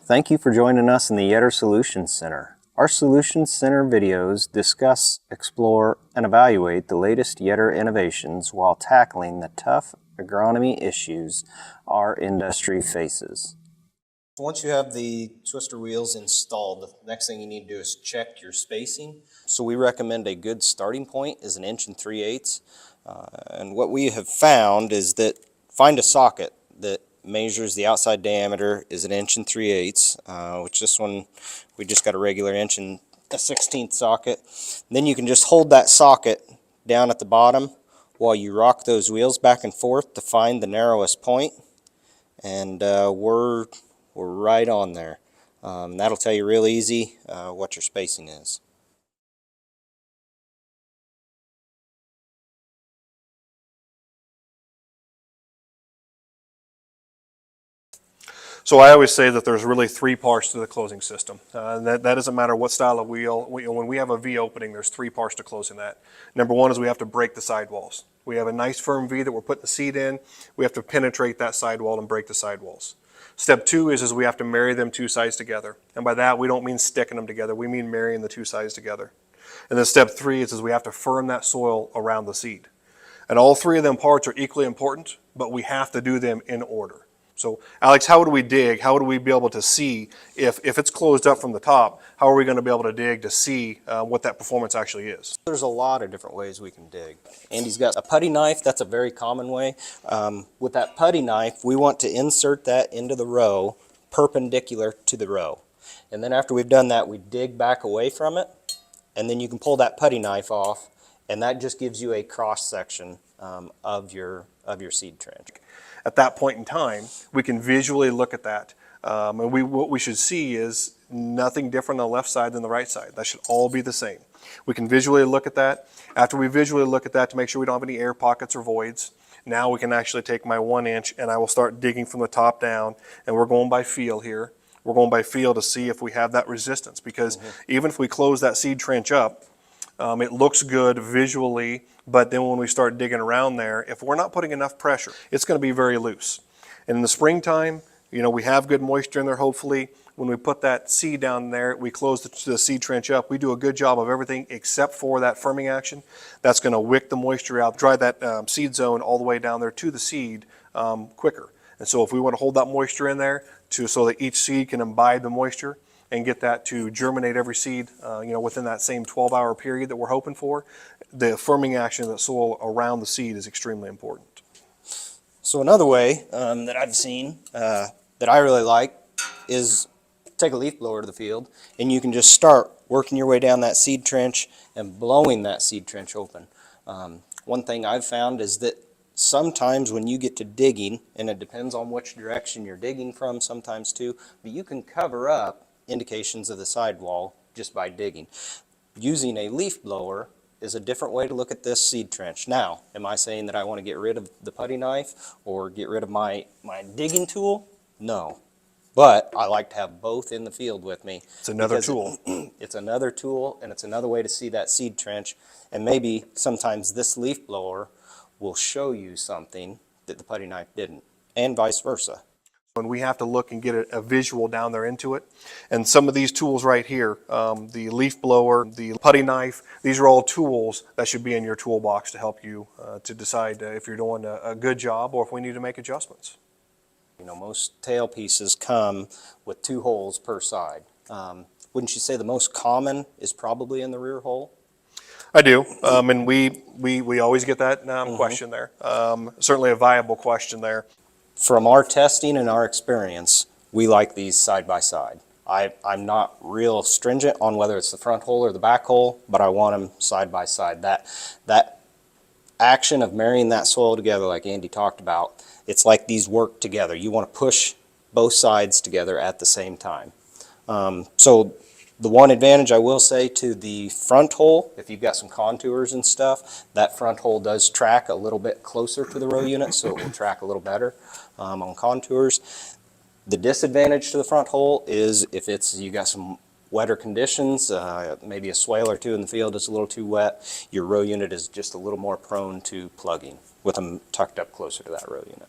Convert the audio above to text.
Thank you for joining us in the Yetter Solutions Center. Our Solutions Center videos discuss, explore, and evaluate the latest Yetter innovations while tackling the tough agronomy issues our industry faces. Once you have the twister wheels installed, the next thing you need to do is check your spacing. So we recommend a good starting point is 1 3/8 inches. And what we have found is that find a socket that measures the outside diameter is 1 3/8 inches, which this one we just got a regular 1 1/16 socket. And then you can just hold that socket down at the bottom while you rock those wheels back and forth to find the narrowest point, and we're right on there. That'll tell you real easy what your spacing is. So I always say that there's really 3 parts to the closing system. That doesn't matter what style of wheel. When we have a V opening, there's 3 parts to closing that. Number 1 is we have to break the sidewalls. We have a nice firm V that we're putting the seed in. We have to penetrate that sidewall and break the sidewalls. Step 2 is we have to marry them 2 sides together. And by that, we don't mean sticking them together. We mean marrying the 2 sides together. And then step 3 is we have to firm that soil around the seed. And all 3 of them parts are equally important, but we have to do them in order. So, Alex, how do we dig? How do we be able to see if it's closed up from the top? How are we going to be able to dig to see what that performance actually is? There's a lot of different ways we can dig. Andy's got a putty knife. That's a very common way. With that putty knife, we want to insert that into the row perpendicular to the row. And then after we've done that, we dig back away from it, and then you can pull that putty knife off, and that just gives you a cross section of your seed trench. At that point in time, we can visually look at that. And what we should see is nothing different on the left side than the right side. That should all be the same. We can visually look at that. After we visually look at that to make sure we don't have any air pockets or voids, now we can actually take my 1 inch and I will start digging from the top down, and we're going by feel here. We're going by feel to see if we have that resistance, because even if we close that seed trench up, it looks good visually, but then when we start digging around there, if we're not putting enough pressure, it's going to be very loose. And in the springtime, we have good moisture in there, hopefully. When we put that seed down there, we close the seed trench up. We do a good job of everything except for that firming action. That's going to wick the moisture out, dry that seed zone all the way down there to the seed quicker. And so if we want to hold that moisture in there so that each seed can imbibe the moisture and get that to germinate every seed, within that same 12-hour period that we're hoping for, the firming action of the soil around the seed is extremely important. So another way that I've seen that I really like is take a leaf blower to the field, and you can just start working your way down that seed trench and blowing that seed trench open. One thing I've found is that sometimes when you get to digging, and it depends on which direction you're digging from sometimes too, but you can cover up indications of the sidewall just by digging. Using a leaf blower is a different way to look at this seed trench. Now, am I saying that I want to get rid of the putty knife or get rid of my digging tool? No. But I like to have both in the field with me. It's another tool. It's another tool, and it's another way to see that seed trench. And maybe sometimes this leaf blower will show you something that the putty knife didn't, and vice versa. And we have to look and get a visual down there into it. And some of these tools right here, the leaf blower, the putty knife, these are all tools that should be in your toolbox to help you to decide if you're doing a good job or if we need to make adjustments. Most tail pieces come with 2 holes per side. Wouldn't you say the most common is probably in the rear hole? I do, and we always get that question there. Certainly a viable question there. From our testing and our experience, we like these side by side. I'm not real stringent on whether it's the front hole or the back hole, but I want them side by side. That action of marrying that soil together, like Andy talked about, it's like these work together. You want to push both sides together at the same time. So the one advantage I will say to the front hole, if you've got some contours and stuff, that front hole does track a little bit closer to the row unit, so it will track a little better on contours. The disadvantage to the front hole is if you got some wetter conditions, maybe a swale or two in the field is a little too wet, your row unit is just a little more prone to plugging with them tucked up closer to that row unit.